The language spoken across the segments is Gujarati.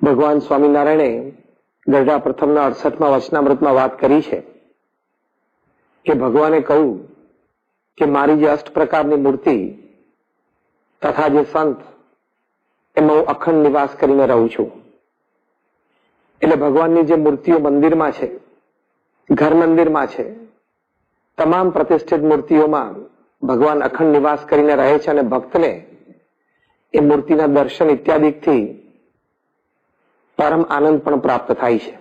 ભગવાન સ્વામિનારાયણે ગરડા પ્રથમના 68મા વચનામૃતમાં વાત કરી છે કે ભગવાને કહ્યું કે મારી જે 8 પ્રકારની મૂર્તિ તથા જે સંત એમાં હું અખંડ નિવાસ કરીને રહું છું. એટલે ભગવાનની જે મૂર્તિઓ મંદિરમાં છે, ઘર મંદિરમાં છે, તમામ પ્રતિષ્ઠિત મૂર્તિઓમાં ભગવાન અખંડ નિવાસ કરીને રહે છે અને ભક્તને એ મૂર્તિના દર્શન ઇત્યાદિથી પરમ આનંદ પણ પ્રાપ્ત થાય છે.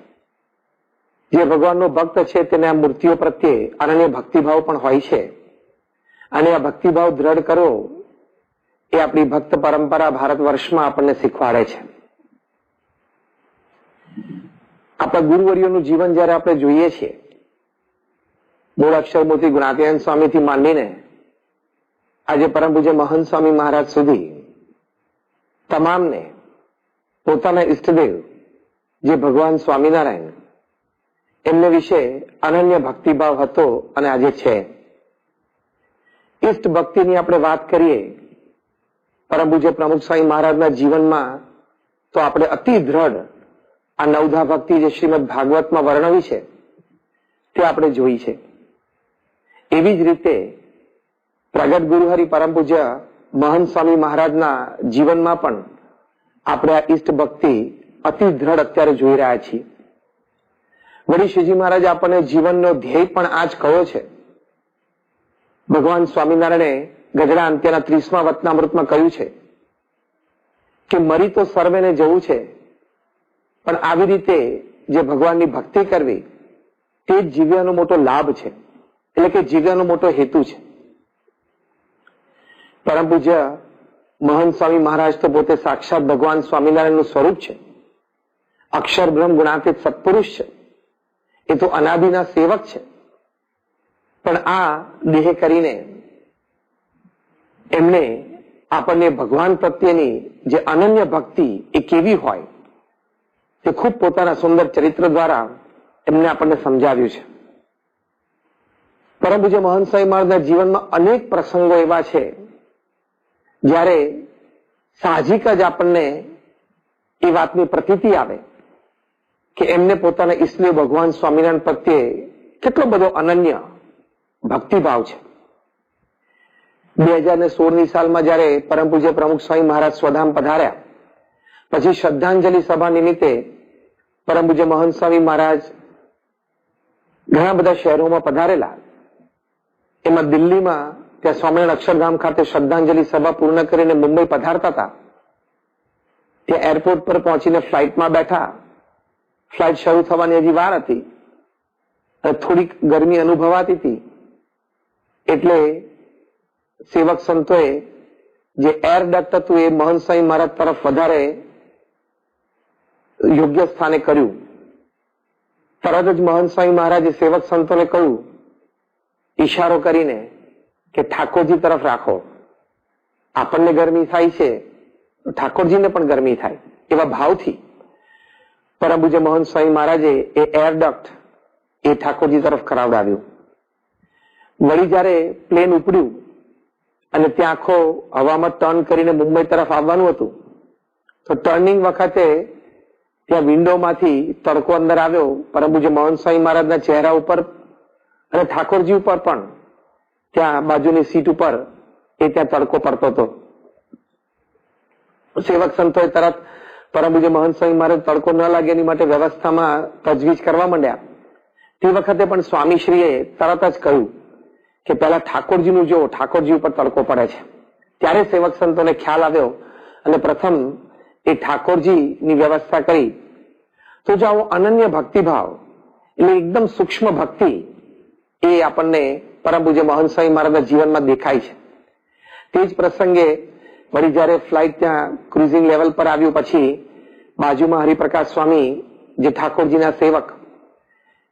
જે ભગવાનનો ભક્ત છે તેને આ મૂર્તિઓ પ્રત્યે અનન્ય ભક્તિભાવ પણ હોય છે અને આ ભક્તિભાવ દ્રઢ કરવો એ આપણી ભક્ત પરંપરા ભારત વર્ષમાં આપણને શીખવાડે છે. આપણા ગુરુવર્યોનું જીવન જયારે આપણે જોઈએ છીએ, મૂળ અક્ષરમૂર્તિ ગુણાતીતાનંદ સ્વામીથી માંડીને આજે પરમ પૂજ્ય મહંત સ્વામી મહારાજ સુધી તમામને પોતાના ઈષ્ટદેવ જે ભગવાન સ્વામિનારાયણ એમને વિશે અનન્ય ભક્તિભાવ હતો અને આજે છે. ઈષ્ટ ભક્તિની આપણે વાત કરીએ પરમ પૂજ્ય પ્રમુખ સ્વામી મહારાજના જીવનમાં તો આપણે અતિ દ્રઢ આ નવધા ભક્તિ જે શ્રીમદ ભાગવતમાં વર્ણવી છે તે આપણે જોઈ છે. એવી જ રીતે પ્રગટ ગુરુહરિ પરમ પૂજ્ય મહંત સ્વામી મહારાજના જીવનમાં પણ આપણે આ ઈષ્ટ ભક્તિ અતિ દ્રઢ અત્યારે જોઈ રહ્યા છીએ. વળી શ્રીજી મહારાજ આપણને જીવનનો ધ્યેય પણ આ જ કહ્યો છે. ભગવાન સ્વામિનારાયણે ગઢડા અંત્યના 30મા વચનામૃતમાં કહ્યું છે કે મરી તો સર્વેને જવું છે, પણ આવી રીતે જે ભગવાનની ભક્તિ કરવી તે જ જીવ્યાનો મોટો લાભ છે, એટલે કે જીવ્યાનો મોટો હેતુ છે. પરમ પૂજ્ય મહંત સ્વામી મહારાજ તો પોતે સાક્ષાત ભગવાન સ્વામિનારાયણનું સ્વરૂપ છે, અક્ષર બ્રહ્મ ગુણાતીત સત્પુરુષ છે, એ તો અનાદિના સેવક છે. પણ આ દેહ કરીને એમને આપણને ભગવાન પ્રત્યેની જે અનન્ય ભક્તિ એ કેવી હોય તે ખૂબ પોતાના સુંદર ચરિત્ર દ્વારા એમને આપણને સમજાવ્યું છે. પરમ પૂજ્ય મહંત સ્વામી મહારાજના જીવનમાં અનેક પ્રસંગો એવા છે જ્યારે સાહજિક જ આપણને એ વાતની પ્રતીતિ આવે કે એમને પોતાના ઈષ્ટદેવ ભગવાન સ્વામિનારાયણ પ્રત્યે કેટલો બધો અનન્ય ભક્તિભાવ છે. 2016ની સાલમાં જયારે પરમ પૂજ્ય પ્રમુખ સ્વામી મહારાજ સ્વધામ પધાર્યા પછી શ્રદ્ધાંજલિ સભા નિમિત્તે પરમ પૂજ્ય મહંત સ્વામી મહારાજ ઘણા બધા શહેરોમાં પધારેલા. એમાં દિલ્હીમાં ત્યાં સ્વામિનારાયણ અક્ષરધામ ખાતે શ્રદ્ધાંજલિ સભા પૂર્ણ કરીને મુંબઈ પધારતા હતા. ત્યાં એરપોર્ટ પર પહોંચીને ફ્લાઇટમાં બેઠા. ફ્લાઇટ શરૂ થવાની હજી વાર હતી અને થોડીક ગરમી અનુભવાતી હતી એટલે સેવક સંતોએ જે એર ડક્ટ હતું એ મહંત સ્વામી મહારાજ તરફ વધારે યોગ્ય સ્થાને કર્યું. તરત જ મહંત સ્વામી મહારાજે સેવક સંતોને કહ્યું, ઈશારો કરીને કે ઠાકોરજી તરફ રાખો. આપણને ગરમી થાય છે ઠાકોરજીને પણ ગરમી થાય, એવા ભાવથી પરમ પૂજ્ય મહંત સ્વામી મહારાજે એ એર ડક્ટ એ ઠાકોરજી તરફ કરાવડાવ્યું. વળી જયારે પ્લેન ઉપડ્યું અને ત્યાં આખો હવામાં ટર્ન કરીને મુંબઈ તરફ આવવાનું હતું તો ટર્નિંગ વખતે ત્યાં વિન્ડોમાંથી તડકો અંદર આવ્યો પરમ પૂજ્ય મહંત સ્વામી મહારાજના ચહેરા ઉપર અને ઠાકોરજી ઉપર પણ ત્યાં બાજુની સીટ ઉપર એ ત્યાં તડકો પડતો હતો. સેવક સંતોએ તરત પરમ પૂજ્ય મહંત સ્વામી મહારાજ તડકો ન લાગે એની માટે વ્યવસ્થામાં તજવીજ કરવા માંડ્યા. તે વખતે પણ સ્વામીશ્રીએ તરત જ કહ્યું કે પહેલા ઠાકોરજીનું જો, ઠાકોરજી ઉપર તડકો પડે છે. ત્યારે સેવક સંતોને ખ્યાલ આવ્યો અને પ્રથમ એ ઠાકોરજીની વ્યવસ્થા કરી. તો જો આવો અનન્ય ભક્તિભાવ એટલે એકદમ સૂક્ષ્મ ભક્તિ એ આપણને પરમ પૂજ્ય મહંત સ્વામી મહારાજના જીવનમાં દેખાય છે. તે જ પ્રસંગે વળી જયારે ફ્લાઇટ ત્યાં ક્રુઝિંગ લેવલ પર આવ્યું પછી બાજુમાં હરિપ્રકાશ સ્વામી જે ઠાકોરજીના સેવક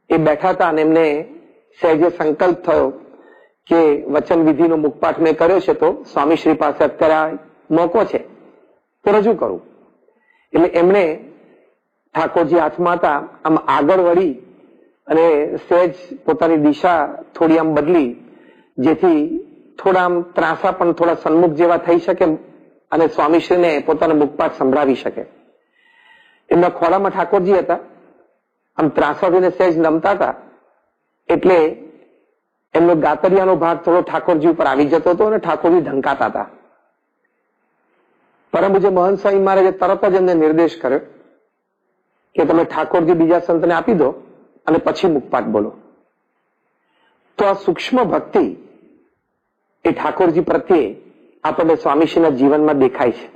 એ બેઠા હતા અને એમને સહેજે સંકલ્પ થયો કે વચન વિધિનો મુખપાઠ મેં કર્યો છે તો સ્વામીશ્રી પાસે અત્યારે મોકો છે તો રજૂ કરું. એટલે એમણે ઠાકોરજી હાથમાં હતા આમ આગળ વળી અને સહેજ પોતાની દિશા થોડી આમ બદલી જેથી થોડા આમ ત્રાસા પણ થોડા સન્મુખ જેવા થઈ શકે અને સ્વામીશ્રીને પોતાનો મુખપાઠ સંભળાવી શકે. એમના ખોળામાં ઠાકોરજી હતા, આમ ત્રાસવાદીને સહેજ નમતા હતા, એટલે એમનો ગાતરિયાનો ભાગ થોડો ઠાકોરજી ઉપર આવી જતો હતો અને ઠાકોરજી ઢંકાતા હતા. પરમ પૂજ્ય મહંત સ્વામી મહારાજે તરત જ એમને નિર્દેશ કર્યો કે તમે ઠાકોરજી બીજા સંતને આપી દો અને પછી મુખપાઠ બોલો. તો આ સૂક્ષ્મ ભક્તિ એ ઠાકોરજી પ્રત્યે આપણને સ્વામીશ્રીના જીવનમાં દેખાય છે.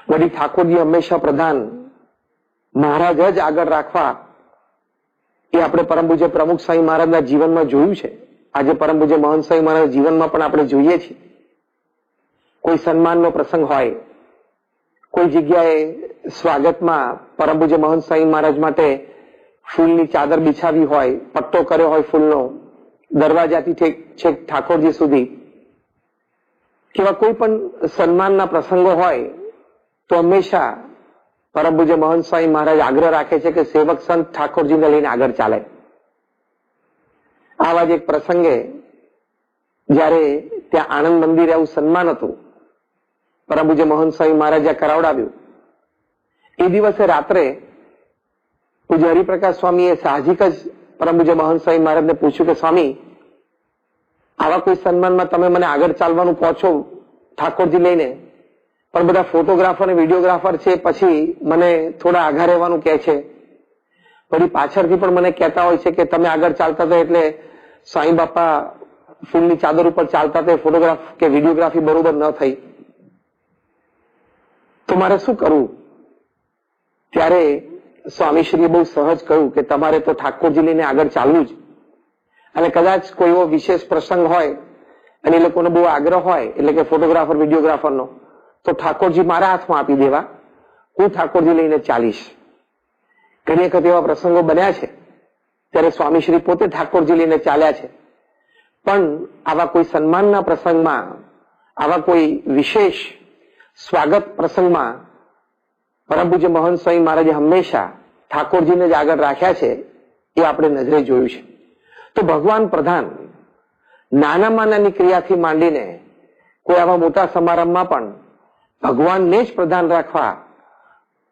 વળી ઠાકોરજી હંમેશા પ્રધાન મહારાજ જ આગળ રાખવા એ આપણે પરમ પૂજ્ય પ્રમુખ સ્વામી મહારાજના જીવનમાં જોયું છે. આજે પરમ પૂજ્ય મહંત સ્વામી મહારાજ જીવનમાં પણ આપણે જોઈએ છીએ. કોઈ સન્માનનો પ્રસંગ હોય, કોઈ જગ્યાએ સ્વાગતમાં પરમ પૂજ્ય મહંત સ્વામી મહારાજ માટે ફૂલની ચાદર બિછાવી હોય, પટ્ટો કર્યો હોય ફૂલનો, દરવાજાથી છેક ઠાકોરજી સુધી, કેવા કોઈ પણ સન્માનના પ્રસંગો હોય તો હંમેશા પરમ પૂજ્ય મહંત સ્વામી મહારાજ આગ્રહ રાખે છે કે સેવક સંત ઠાકોરજીને લઈને આગળ ચાલે. આવા જ એક પ્રસંગે જયારે ત્યાં આનંદ મંદિરે આવું સન્માન હતું, પરમ પૂજ્ય મહંત સ્વામી મહારાજે કરાવડાવ્યું. એ દિવસે રાત્રે પૂજ્ય હરિપ્રકાશ સ્વામીએ સાહજિક જ પરમ પૂજ્ય મહંત સ્વામી મહારાજને પૂછ્યું કે સ્વામી, આવા કોઈ સન્માનમાં તમે મને આગળ ચાલવાનું કહો છો ઠાકોરજી લઈને, પણ બધા ફોટોગ્રાફર અને વિડીયોગ્રાફર છે, પછી મને થોડા આઘા રહેવાનું કહે છે, વળી પાછળથી પણ મને કહેતા હોય છે કે તમે આગળ ચાલતા હતા એટલે સ્વામી બાપા ફૂલની ચાદર ઉપર ચાલતા હતા, ફોટોગ્રાફ કે વિડીયોગ્રાફી બરોબર ન થઈ, તો મારે શું કરવું? ત્યારે સ્વામીશ્રીએ બહુ સહજ કહ્યું કે તમારે તો ઠાકોરજી લઈને આગળ ચાલવું જ, અને કદાચ કોઈ એવો વિશેષ પ્રસંગ હોય અને એ લોકોનો બહુ આગ્રહ હોય, એટલે કે ફોટોગ્રાફર વિડીયોગ્રાફરનો, તો ઠાકોરજી મારા હાથમાં આપી દેવા, હું ઠાકોરજી લઈને ચાલીશ. ઘણી વખત એવા પ્રસંગો બન્યા છે ત્યારે સ્વામીશ્રી પોતે ઠાકોરજી લઈને ચાલ્યા છે. પણ આવા કોઈ સન્માનના પ્રસંગમાં, આવા કોઈ વિશેષ સ્વાગત પ્રસંગમાં પરમ પૂજ્ય મહંત સ્વામી મહારાજે હંમેશા ઠાકોરજીને જ આગળ રાખ્યા છે, એ આપણે નજરે જોયું છે. તો ભગવાન પ્રધાન નાનામાં નાની ક્રિયાથી માંડીને કોઈ આવા મોટા સમારંભમાં પણ ભગવાનને જ પ્રધાન રાખવા,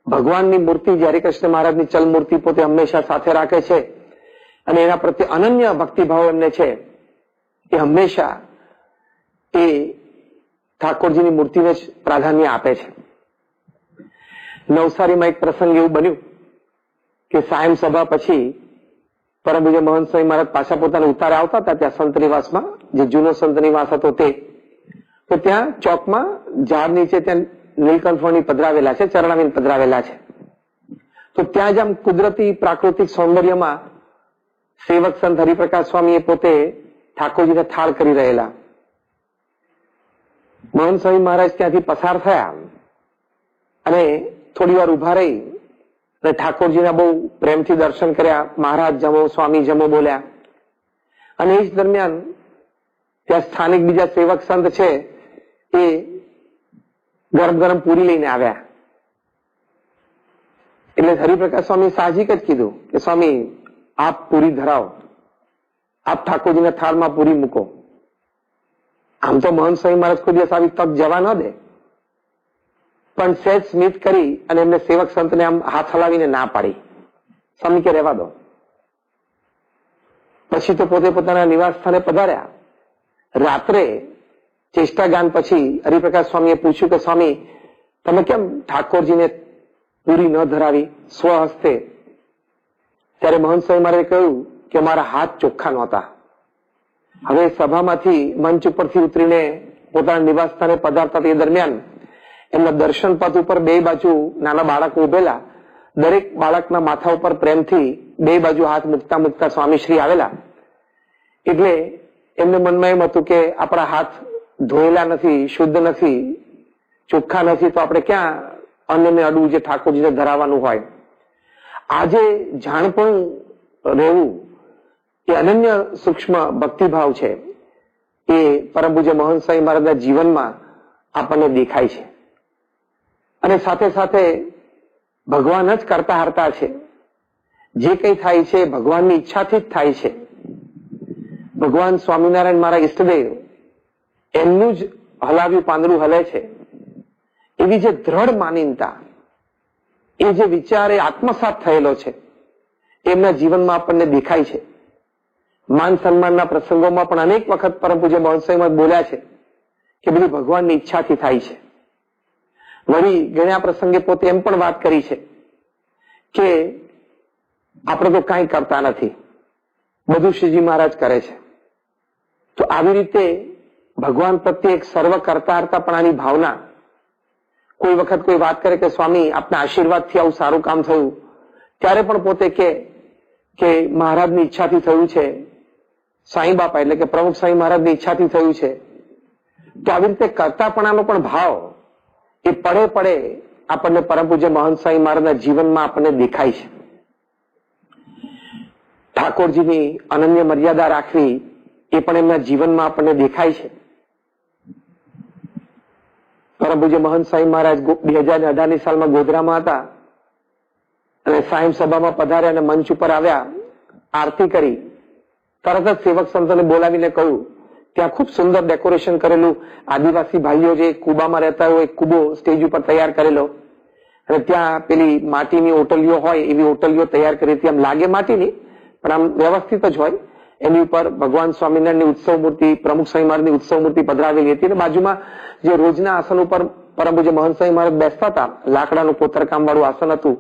ભગવાનની મૂર્તિ જે હરિકૃષ્ણ મહારાજની ચલ મૂર્તિ પોતે હંમેશા સાથે રાખે છે અને એના પ્રત્યે અનન્ય ભક્તિભાવ એમને છે, એ હંમેશા એ ઠાકોરજીની મૂર્તિને જ પ્રાધાન્ય આપે છે. નવસારીમાં એક પ્રસંગ એવું બન્યું કે સાયમ સભા પછી પરમ પૂજ્ય મહંત સ્વામી મહારાજ પાછા પોતાના ઉતારે આવતા હતા ત્યાં સંત નિવાસમાં, જે જૂનો સંત નિવાસ હતો તે. તો ત્યાં ચોકમાં ઝાડ નીચે ત્યાં નીલકંઠવર્ણી પધરાવેલા છે, ચરણાવીન પધરાવેલા છે. તો ત્યાં જ આમ કુદરતી પ્રાકૃતિક સૌંદર્યમાં સેવક સંત હરિપ્રકાશ સ્વામી એ પોતે ઠાકોરજીને થાળ કરી રહેલા. મહંત સ્વામી મહારાજ ત્યાંથી પસાર થયા અને થોડી વાર ઉભા રહી અને ઠાકોરજીના બહુ પ્રેમથી દર્શન કર્યા. મહારાજ જમો, સ્વામી જમો બોલ્યા. અને એ જ દરમિયાન ત્યાં સ્થાનિક બીજા સેવક સંત છે એ ગરમ ગરમ પૂરી લઈને આવ્યા. એટલે હરિપ્રકાશ સ્વામી સાહજિક જ કીધું કે સ્વામી આપ પૂરી ધરાવો, આપ ઠાકોરજીના થાળમાં પૂરી મૂકો. આમ તો મહંત સ્વામી મહારાજ કોઈ દિવસ આવી તક જવા ન દે, પણ સહેજ સ્મિત કરી અને એમને સેવક સંતને આમ હાથ હલાવીને ના પાડી, સ્વામી કે રહેવા દો. પછી તો પોતે પોતાના નિવાસ સ્થાને પધાર્યા. રાત્રે ચેષ્ટા ગાન પછી હરિપ્રકાશ સ્વામીએ પૂછ્યું કે સ્વામી તમે કેમ ઠાકોરજીને પૂરી ન ધરાવી સ્વહસ્તે? ત્યારે મહંત સ્વામી મહારાજે કહ્યું કે મારા હાથ ચોખ્ખા નહોતા. હવે સભામાંથી મંચ ઉપરથી ઉતરીને પોતાના નિવાસ સ્થાને પધારતા તે દરમિયાન એમના દર્શન પથ ઉપર બે બાજુ નાના બાળકો ઉભેલા. દરેક બાળકના માથા ઉપર પ્રેમથી બે બાજુ હાથ મૂકતા મૂકતા સ્વામીશ્રી આવેલા. એટલે એમને મનમાં એમ હતું કે આપણા હાથ ધોયેલા નથી, શુદ્ધ નથી, ચોખ્ખા નથી, તો આપણે ક્યાં અન્નને અડવું જે ઠાકોરજીને ધરાવવાનું હોય. આજે જાણપણું રહેવું એ અનન્ય સૂક્ષ્મ ભક્તિભાવ છે, એ પરમ પૂજ્ય મહંત સ્વામી મહારાજના જીવનમાં આપણને દેખાય છે. અને સાથે સાથે ભગવાન જ કરતા હરતા છે. જે કંઈ થાય છે ભગવાનની ઈચ્છાથી જ થાય છે. ભગવાન સ્વામિનારાયણ મારા ઈષ્ટદેવ એમનું જ હલાવ્યું પાંદડું હલે છે, એવી જે દ્રઢ માનીનતા એ જે વિચાર એ આત્મસાત થયેલો છે એમના જીવનમાં આપણને દેખાય છે. માન સન્માનના પ્રસંગોમાં પણ અનેક વખત પરમ પૂજ્ય મહંત સ્વામી બોલ્યા છે કે બધું ભગવાનની ઈચ્છાથી થાય છે. વળી ઘણા પ્રસંગે પોતે એમ પણ વાત કરી છે કે આપણે તો કાંઈ કરતા નથી, બધું શ્રીજી મહારાજ કરે છે. તો આવી રીતે ભગવાન પ્રત્યે એક સર્વ કરતાહર્તાપણાની ભાવના, કોઈ વખત કોઈ વાત કરે કે સ્વામી આપના આશીર્વાદથી આવું સારું કામ થયું, ત્યારે પણ પોતે કે મહારાજની ઈચ્છાથી થયું છે, સાંઈ બાપા એટલે કે પ્રમુખ સ્વામી મહારાજની ઈચ્છાથી થયું છે. તો આવી રીતે કરતાપણાનો પણ ભાવ એ પડે પડે આપણને પરમ પૂજ્ય મહંત સ્વામી મહારાજના જીવનમાં આપણને દેખાય છે. ઠાકોરજીની અનન્ય મર્યાદા રાખવી એ પણ એમના જીવનમાં આપણને દેખાય છે. પરમ પૂજ્ય મહંત સ્વામી મહારાજ 2018ની સાલમાં ગોધરામાં હતા અને સાયમ સભામાં પધાર્યા અને મંચ ઉપર આવ્યા, આરતી કરી, તરત જ સેવક સંતોને બોલાવીને કહ્યું, ત્યાં ખૂબ સુંદર ડેકોરેશન કરેલું, આદિવાસી ભાઈઓ જે કુબામાં રહેતા હોય કુબો સ્ટેજ ઉપર તૈયાર કરેલો, અને ત્યાં પેલી માટીની ઓટલીઓ હોય એવી ઓટલીઓ તૈયાર કરી હતી. આમ લાગે માટીની પણ આમ વ્યવસ્થિત જ હોય. એની ઉપર ભગવાન સ્વામિનારાયણની ઉત્સવ મૂર્તિ, પ્રમુખ સ્વામી મહારાજની ઉત્સવ મૂર્તિ પધરાવેલી હતી અને બાજુમાં જે રોજના આસન ઉપર પરમ પૂજ્ય મહંત સ્વામી મહારાજ બેસતા હતા, લાકડાનું કોતરકામ વાળું આસન હતું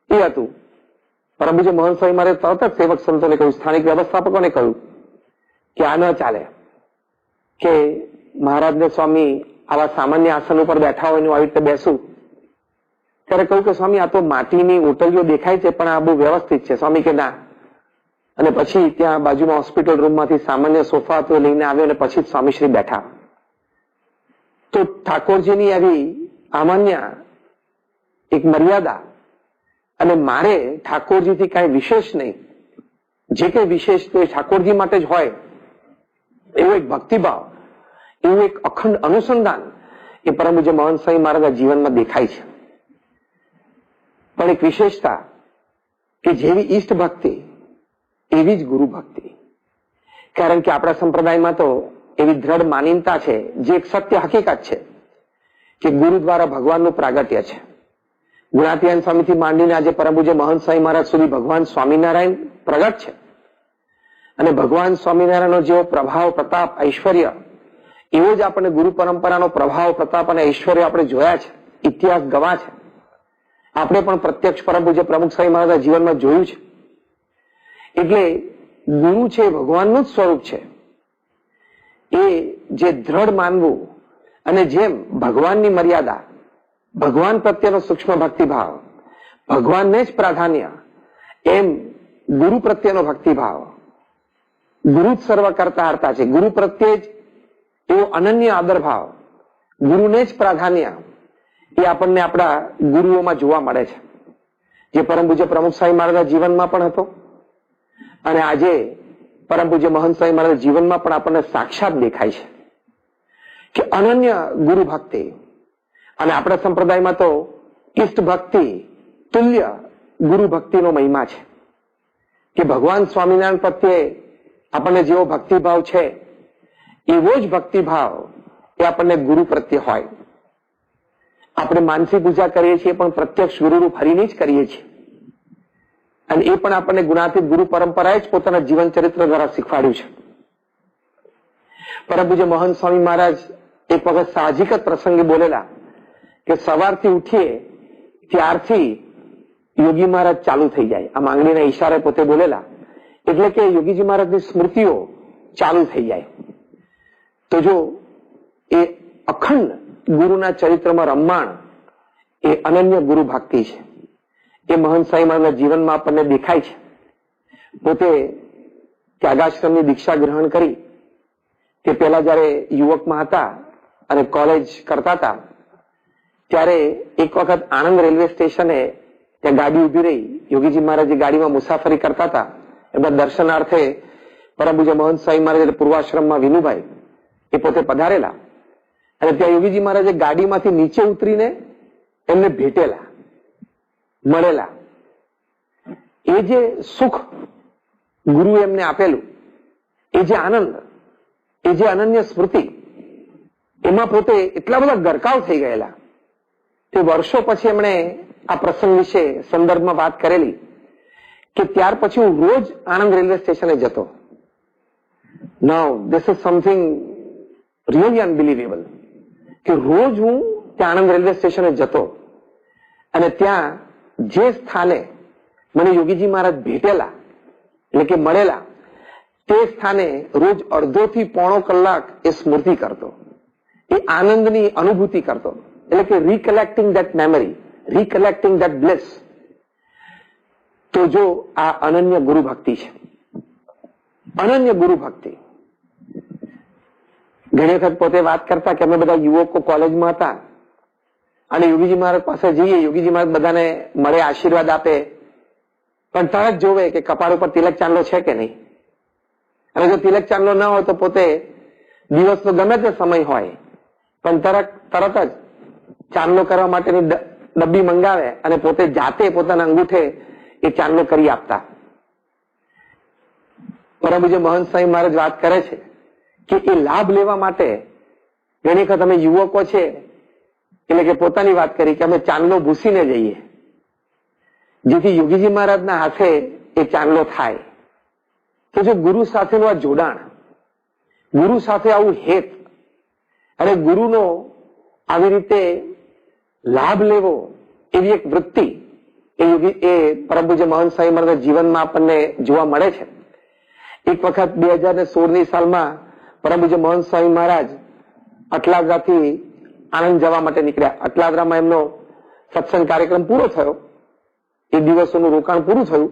એ હતું. પરમ પૂજ્ય મહંત સ્વામી મહારાજ તરત જ સેવક સંતોને કહ્યું, સ્થાનિક વ્યવસ્થાપકોને કહ્યું કે આ ન ચાલે, કે મહારાજને સ્વામી આવા સામાન્ય આસન ઉપર બેઠા હોય આવી રીતે બેસું. ત્યારે કહ્યું કે સ્વામી આ તો માટીની ઓટલીઓ દેખાય છે પણ આ બહુ વ્યવસ્થિત છે. સ્વામી કે ના. અને પછી ત્યાં બાજુમાં હોસ્પિટલ રૂમમાંથી સામાન્ય સોફા હતો લઈને આવ્યો અને પછી સ્વામીશ્રી બેઠા. તો ઠાકોરજીની આવી સામાન્ય એક મર્યાદા, અને મારે ઠાકોરજીથી કાંઈ વિશેષ નહીં, જે કંઈ વિશેષ તો એ ઠાકોરજી માટે જ હોય એવો એક ભક્તિભાવ, એવું એક અખંડ અનુસંધાન એ પરમ પૂજ્ય મહંત સ્વામી મહારાજના જીવનમાં દેખાય છે. પણ એક વિશેષતા કે જેવી ઈષ્ટ ભક્તિ એવી જ ગુરુ ભક્તિ. કારણ કે આપણા સંપ્રદાયમાં તો એવી દ્રઢ માનીનતા છે, જે એક સત્ય હકીકત છે કે ગુરુ દ્વારા ભગવાનનું પ્રાગટ્ય છે. ગુણાતીયન સ્વામીથી માંડીને આજે પરમ પૂજ્ય મહંત સ્વામી મહારાજ સુધી ભગવાન સ્વામિનારાયણ પ્રગટ છે. અને ભગવાન સ્વામિનારાયણનો જેવો પ્રભાવ, પ્રતાપ, ઐશ્વર્ય, એવો જ આપણને ગુરુ પરંપરાનો પ્રભાવ, પ્રતાપ અને ઐશ્વર્ય આપણે જોયા છે, ઇતિહાસ ગવા છે. આપણે પણ પ્રત્યક્ષ પરમ પૂજ્ય પ્રમુખ સ્વામી મહારાજના જીવનમાં જોયું છે. એટલે ગુરુ છે ભગવાનનું જ સ્વરૂપ છે. એ જે દ્રઢ માનવું, અને જેમ ભગવાનની મર્યાદા, ભગવાન પ્રત્યેનો સૂક્ષ્મ ભક્તિભાવ, ભગવાનને જ પ્રાધાન્ય, એમ ગુરુ પ્રત્યેનો ભક્તિભાવ, ગુરુ જ સર્વ કરતા હરતા છે. ગુરુ પ્રત્યે જ એવો અનન્ય આદર ભાવ, ગુરુને જ પ્રાધાન્ય, એ આપણને આપણા ગુરુઓમાં જોવા મળે છે. જે પરમ પૂજ્ય પ્રમુખ સ્વામી મહારાજના જીવનમાં પણ હતો અને આજે પરમ પૂજ્ય મહંત સ્વામી મહારાજના જીવનમાં પણ આપણને સાક્ષાત દેખાય છે કે અનન્ય ગુરુ ભક્તિ. અને આપણા સંપ્રદાયમાં તો ઈષ્ટ ભક્તિ તુલ્ય ગુરુ ભક્તિનો મહિમા છે કે ભગવાન સ્વામિનારાયણ પ્રત્યે આપણને જેવો ભક્તિભાવ છે એવો જ ભક્તિભાવ એ આપણને ગુરુ પ્રત્યે હોય. આપણે માનસી પૂજા કરીએ છીએ પણ પ્રત્યક્ષ ગુરુરૂપ હરિને જ કરીએ છીએ, અને એ પણ આપણને ગુણાતીત ગુરુ પરંપરાએ જ પોતાના જીવન ચરિત્ર દ્વારા શીખવાડ્યું છે. પરમ પૂજ્ય મહંત સ્વામી મહારાજ એક વખત સાહજિક જ પ્રસંગે બોલેલા કે સવારથી ઉઠીએ ત્યારથી યોગી મહારાજ ચાલુ થઈ જાય. આ માંગણીના ઈશારે પોતે બોલેલા, એટલે કે યોગીજી મહારાજની સ્મૃતિઓ ચાલુ થઈ જાય. તો જો એ અખંડ ગુરુના ચરિત્રમાં રમવાણ એ અનન્ય ગુરુ ભક્તિ છે. એ મહંત સ્વામી મહારાજના જીવનમાં આપણને દેખાય છે. પોતે ત્યાગાશ્રમની દીક્ષા ગ્રહણ કરી તે પહેલા જયારે યુવકમાં હતા અને કોલેજ કરતા હતા, ત્યારે એક વખત આણંદ રેલવે સ્ટેશને ત્યાં ગાડી ઉભી રહી. યોગીજી મહારાજ ગાડીમાં મુસાફરી કરતા હતા, એમના દર્શનાર્થે પરમ પૂજ્ય મહંત સ્વામી મહારાજ પૂર્વાશ્રમમાં વિનુભાઈ એ પોતે પધારેલા, અને ત્યાં યોગીજી મહારાજે ગાડીમાંથી નીચે ઉતરીને એમને ભેટેલા, મળેલા. એ જે સુખ ગુરુ એમને આપેલું, એ જે આનંદ, એ જે અનન્ય સ્મૃતિ, એમાં પોતે એટલા બધા ગરકાવ થઈ ગયેલા. તે વર્ષો પછી એમણે આ પ્રસંગ વિશે સંદર્ભમાં વાત કરેલી કે ત્યાર પછી હું રોજ આણંદ રેલવે સ્ટેશને જતો. Now this is something really unbelievable કે રોજ હું ત્યાં આણંદ રેલવે સ્ટેશને જતો અને ત્યાં જે સ્થાને મને યોગીજી મહારાજ ભેટેલા એટલે કે મળેલા તે સ્થાને રોજ અડધોથી પોણો કલાક એ સ્મૃતિ કરતો, એ આનંદની અનુભૂતિ કરતો, એટલે કે રિકલેક્ટિંગ ધેટ મેમરી, રિકલેક્ટિંગ ધેટ બ્લેસ. તો જો આ અનન્ય ગુરુ ભક્તિ છે, અનન્ય ગુરુ ભક્તિ. ઘણી વખત પોતે વાત કરતા કે અમે બધા યુવકો કોલેજમાં હતા અને યોગીજી મહારાજ પાસે જઈએ, યોગીજી મહારાજ બધાને મળે, આશીર્વાદ આપે, પણ તરત જોવે કે કપાળ ઉપર તિલક ચાંદલો છે કે નહીં. અને જો તિલક ચાંદલો ન હોય તો પોતે દિવસનો ગમે તે સમય હોય પણ તરત જ ચાંદલો કરવા માટેની ડબ્બી મંગાવે અને પોતે જાતે પોતાના અંગૂઠે એ ચાંદલો કરી આપતા. પરમ પૂજ્ય મહંત સ્વામી મહારાજ વાત કરે છે કે એ લાભ લેવા માટે ઘણી વખત અમે યુવકો છે એટલે કે પોતાની વાત કરી કે અમે ચાંદલો ભૂસીને જઈએ જેથી યોગીજી મહારાજના હાથે એ ચાંદલો થાય. તો જો ગુરુ સાથેનું આ જોડાણ, ગુરુ સાથે આવું હેત અને ગુરુનો આવી રીતે લાભ લેવો એવી એક વૃત્તિ એ પરમ પૂજ્ય મહંત સ્વામી મહારાજના જીવનમાં આપણને જોવા મળે છે. એક વખત 2016ની સાલમાં પરમ પૂજ્ય મહંત સ્વામી મહારાજ અટલાદરાથી આણંદ જવા માટે નીકળ્યા. અટલાદરામાં એમનો સત્સંગ કાર્યક્રમ પૂરો થયો, એ દિવસોનું રોકાણ પૂરું થયું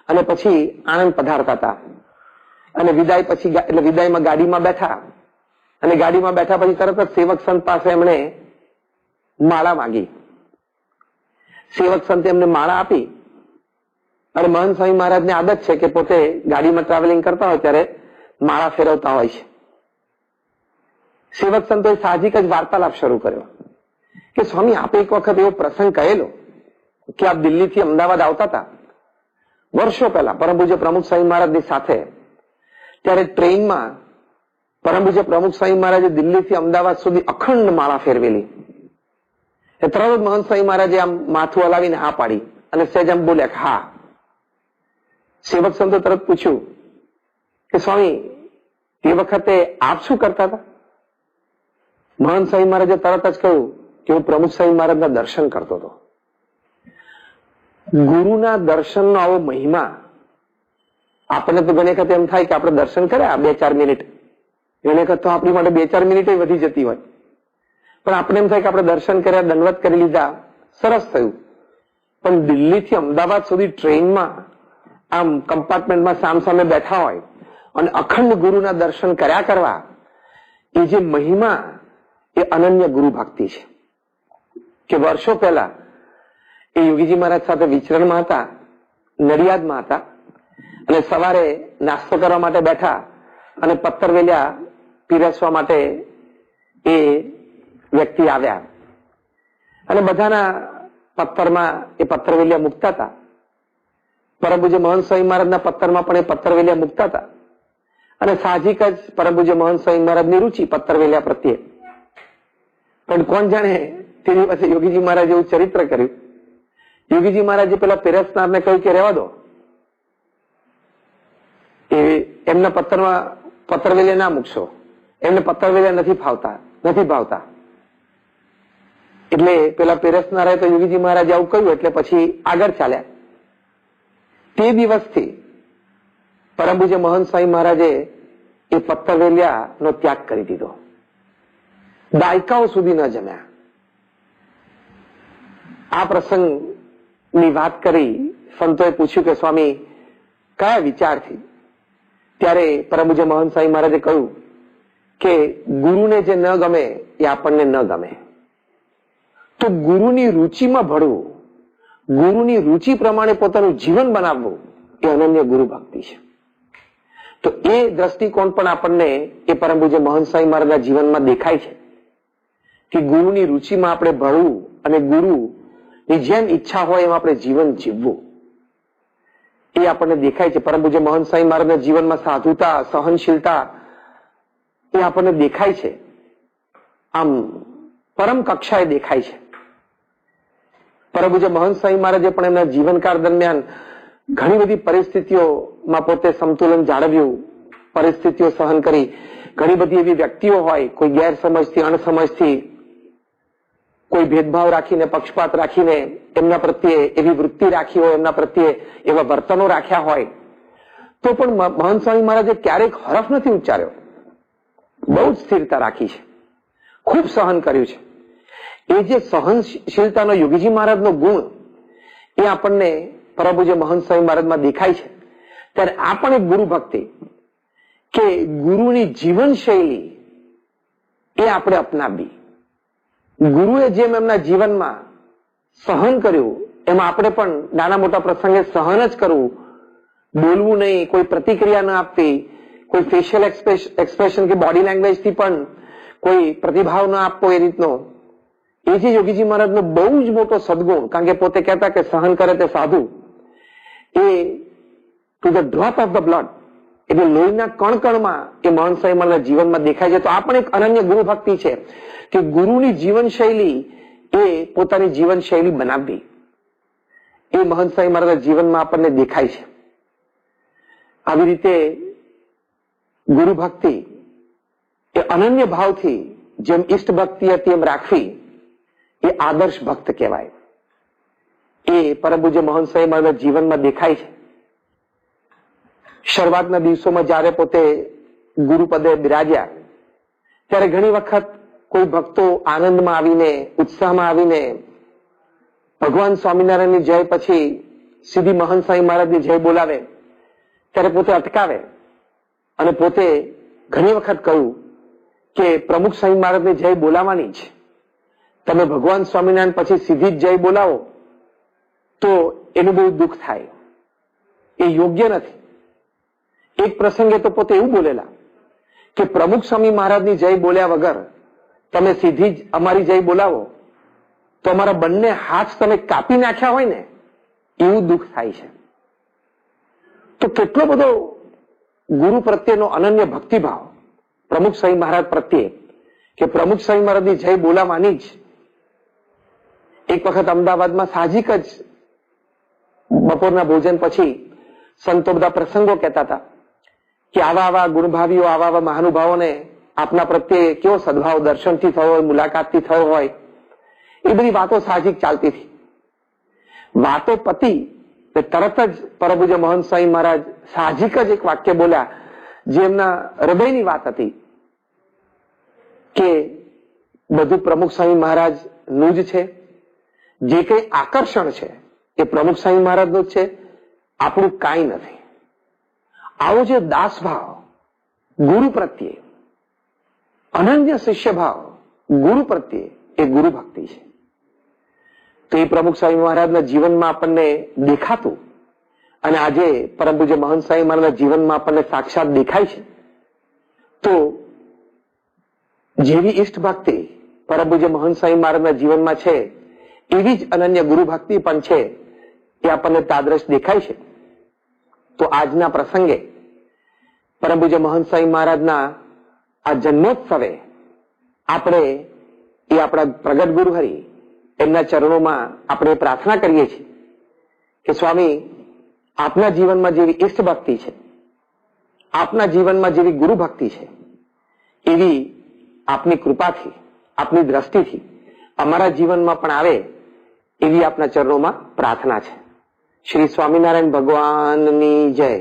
અને પછી આણંદ પધારતા હતા. અને વિદાય પછી એટલે વિદાયમાં ગાડીમાં બેઠા અને ગાડીમાં બેઠા પછી તરત જ સેવક સંત પાસે એમણે માળા માંગી. સેવક સંતે એમને માળા આપી અને મહંત સ્વામી મહારાજની આદત છે કે પોતે ગાડીમાં ટ્રાવેલિંગ કરતા હોય ત્યારે માળા ફેરવતા હોય છે. સેવક સંતોએ સાહજિક જ વાર્તાલાપ શરૂ કર્યો કે સ્વામી આપે એક વખત એવો પ્રસંગ કહેલો કે આપ દિલ્હીથી અમદાવાદ આવતા હતા વર્ષો પહેલા પરમ પૂજ્ય પ્રમુખ સ્વામી મહારાજની સાથે. ત્યારે ટ્રેનમાં પરમ પૂજ્ય પ્રમુખ સ્વામી મહારાજે દિલ્હીથી અમદાવાદ સુધી અખંડ માળા ફેરવેલી. એ તરત જ મહંત સ્વામી મહારાજે આમ માથું હલાવીને હા પાડી અને સહેજ આમ બોલ્યા કે હા. સેવક સંતો તરત પૂછ્યું કે સ્વામી તે વખતે આપ શું કરતા હતા? મહંત સ્વામી મહારાજે તરત જ કહ્યું કે હું પ્રમુખ સ્વામી મહારાજના દર્શન કરતો હતો. ગુરુના દર્શનનો આવો મહિમા આપણને તો ઘણી વખત એમ થાય કે આપણે દર્શન કર્યા 2-4 મિનિટ, ઘણી વખત તો આપણી માટે 2-4 મિનિટ વધી જતી હોય, પણ આપણે એમ થાય કે આપણે દર્શન કર્યા, દંડવત કરી લીધા, સરસ થયું. પણ દિલ્હીથી અમદાવાદ સુધી ટ્રેનમાં આમ કમ્પાર્ટમેન્ટમાં સામસામે બેઠા હોય અને અખંડ ગુરુના દર્શન કર્યા કરવા, એ જે મહિમા એ અનન્ય ગુરુ ભક્તિ છે. કે વર્ષો પહેલા એ યોગીજી મહારાજ સાથે વિચરણમાં હતા, નડિયાદમાં હતા અને સવારે નાસ્તો કરવા માટે બેઠા અને પત્તરવેલિયા પીરસવા માટે એ વ્યક્તિ આવ્યા અને બધાના પત્તરમાં એ પત્તરવેલિયા મૂકતા હતા. પરમ પૂજ્ય મહંત સ્વામી મહારાજના પત્તરમાં પણ એ પત્તરવેલિયા મૂકતા હતા અને સાહજિક જ પરમ પૂજ્ય મહંત સ્વામી મહારાજની રુચિ પત્તરવેલિયા પ્રત્યે. પણ કોણ જાણે તેની પાસે યોગીજી મહારાજ એવું ચરિત્ર કર્યું. યોગીજી મહારાજે પેલા પીરસનારને કહ્યું કે રહેવા દો, એ એમના પત્તરમાં પત્તરવેલિયા ના મૂકશો, એમને પત્તરવેલિયા નથી ભાવતા. એટલે પેલા પીરસનારે તો યોગીજી મહારાજે આવું કહ્યું એટલે પછી આગળ ચાલ્યા. તે દિવસથી પરમ પૂજ્ય મહંત સ્વામી મહારાજે એ પત્તરવેલિયાનો ત્યાગ કરી દીધો. દાયકાઓ સુધી ન જમ્યા. આ પ્રસંગની વાત કરી સંતોએ પૂછ્યું કે સ્વામી કયા વિચારથી? ત્યારે પરમ પૂજ્ય મહંત સ્વામી મહારાજે કહ્યું કે ગુરુને જે ન ગમે એ આપણને ન ગમે, તો ગુરુની રુચિમાં ભળવું, ગુરુની રુચિ પ્રમાણે પોતાનું જીવન બનાવવું એ અનન્ય ગુરુ ભક્તિ છે. તો એ દ્રષ્ટિકોણ પણ આપણને એ પરમ પૂજ્ય મહંત સ્વામી મહારાજના જીવનમાં દેખાય છે કે ગુરુની રુચિમાં આપણે ભળવું અને ગુરુની જેમ ઈચ્છા હોય એમ આપણે જીવન જીવવું, એ આપણને દેખાય છે. પરમ પૂજ્ય મહંત સ્વામી મહારાજના જીવનમાં સાધુતા, સહનશીલતા એ આપણને દેખાય છે, આમ પરમ કક્ષાએ દેખાય છે. પરમ પૂજ્ય મહંત સ્વામી મહારાજે પણ એમના જીવનકાળ દરમિયાન ઘણી બધી પરિસ્થિતિઓમાં પોતે સંતુલન જાળવ્યું, પરિસ્થિતિઓ સહન કરી. ઘણી બધી એવી વ્યક્તિઓ હોય, કોઈ ગેરસમજથી, અણસમજથી, કોઈ ભેદભાવ રાખીને, પક્ષપાત રાખીને એમના પ્રત્યે એવી વૃત્તિ રાખી હોય, એમના પ્રત્યે એવા વર્તનો રાખ્યા હોય, તો પણ મહંત સ્વામી મહારાજે ક્યારેક હરફ નથી ઉચ્ચાર્યો. બહુ જ સ્થિરતા રાખી છે, ખૂબ સહન કર્યું છે. એ જે સહનશીલતાનો યોગીજી મહારાજનો ગુણ એ આપણને પરમ પૂજ્ય મહંત સ્વામી મહારાજમાં દેખાય છે. ત્યારે આ પણ એક ગુરુ ભક્તિ, કે ગુરુની જીવનશૈલી એ આપણે અપનાવવી. ગુરુએ જેમ એમના જીવનમાં સહન કર્યું, એમાં આપણે પણ નાના મોટા પ્રસંગે સહન જ કરવું, બોલવું નહીં, કોઈ પ્રતિક્રિયા ન આપવી, કોઈ ફેશિયલ એક્સપ્રેશન કે બોડી લેંગ્વેજ થી પણ કોઈ પ્રતિભાવ ન આપવો, એ રીતનો એ જે યોગીજી મહારાજનો બહુ જ મોટો સદગુણ. કારણ કે પોતે કહેતા કે સહન કરે તે સાધુ, a to the drop of the blood, એટલે લોહીના કણકણમાં એ મહંત સ્વામી મહારાજના જીવનમાં દેખાય છે. તો આ પણ એક અનન્ય ગુરુ ભક્તિ છે કે ગુરુની જીવનશૈલી એ પોતાની જીવનશૈલી બનાવવી, એ મહંત સ્વામી મહારાજના જીવનમાં આપણને દેખાય છે. આવી રીતે ગુરુ ભક્તિ એ અનન્ય ભાવથી જેમ ઈષ્ટ ભક્તિ હતી એમ રાખવી, એ આદર્શ ભક્ત કહેવાય. એ પરમ પૂજ્ય મહંત સ્વામી મહારાજના જીવનમાં દેખાય છે. શરૂઆતના દિવસોમાં જયારે પોતે ગુરુપદે બિરાજ્યા, ત્યારે ઘણી વખત કોઈ ભક્તો આનંદમાં આવીને, ઉત્સાહમાં આવીને ભગવાન સ્વામિનારાયણની જય પછી સીધી મહંત સ્વામી મહારાજની જય બોલાવે, ત્યારે પોતે અટકાવે અને પોતે ઘણી વખત કહ્યું કે પ્રમુખ સ્વામી મહારાજની જય બોલાવવાની જ, તમે ભગવાન સ્વામિનારાયણ પછી સીધી જ જય બોલાવો તો એનું બહુ દુઃખ થાય, એ યોગ્ય નથી. એક પ્રસંગે તો પોતે એવું બોલેલા કે પ્રમુખ સ્વામી મહારાજની જય બોલ્યા વગર તમે સીધી જ અમારી જય બોલાવો તો અમારા બંને હાથ તમે કાપી નાખ્યા હોય ને એવું દુઃખ થાય છે. તો કેટલો બધો ગુરુ પ્રત્યેનો અનન્ય ભક્તિભાવ પ્રમુખ સ્વામી મહારાજ પ્રત્યે, કે પ્રમુખ સ્વામી મહારાજની જય બોલાવવાની જ. એક વખત અમદાવાદમાં સાહજિક જ બપોરના ભોજન પછી સંતો બધા પ્રસંગો કહેતા હતા કે આવા આવા ગુણભાવીઓ, આવા આવા મહાનુભાવોને આપના પ્રત્યે કેવો સદભાવ દર્શનથી થયો હોય, મુલાકાતથી થયો હોય, એ બધી વાતો સાહજિક ચાલતી હતી. વાતો પતી તરત જ પરમ પૂજ્ય મહંત સ્વામી મહારાજ સાહજિક જ એક વાક્ય બોલ્યા જે એમના હૃદયની વાત હતી કે બધું પ્રમુખ સ્વામી મહારાજ નું જ છે, જે કઈ આકર્ષણ છે એ પ્રમુખ સ્વામી મહારાજનું જ છે, આપણું કાંઈ નથી. આવો જે દાસભાવ ગુરુ પ્રત્યે, અનન્ય શિષ્ય ભાવ ગુરુ પ્રત્યે, એ ગુરુ ભક્તિ છે. તો એ પ્રમુખ સ્વામી મહારાજના જીવનમાં આપણને દેખાતું અને આજે પરમ પૂજ્ય મહંત સ્વામી મહારાજના જીવનમાં આપણને સાક્ષાત દેખાય છે. તો જેવી ઈષ્ટ ભક્તિ પરમ પૂજ્ય મહંત સ્વામી મહારાજના જીવનમાં છે, એવી જ અનન્ય ગુરુ ભક્તિ પણ છે, એ આપણને તાદ્રશ દેખાય છે. તો આજના પ્રસંગે પરમ પૂજ્ય મહંત સ્વામી મહારાજના આ જન્મોત્સવે આપણે એ આપણા પ્રગટ ગુરુ હરિ એમના ચરણોમાં આપણે પ્રાર્થના કરીએ છીએ કે સ્વામી, આપના જીવનમાં જેવી ઈષ્ટ ભક્તિ છે, આપના જીવનમાં જેવી ગુરુ ભક્તિ છે, એવી આપની કૃપાથી, આપની દ્રષ્ટિથી અમારા જીવનમાં પણ આવે, એવી આપના ચરણોમાં પ્રાર્થના છે. શ્રી સ્વામિનારાયણ ભગવાનની જય.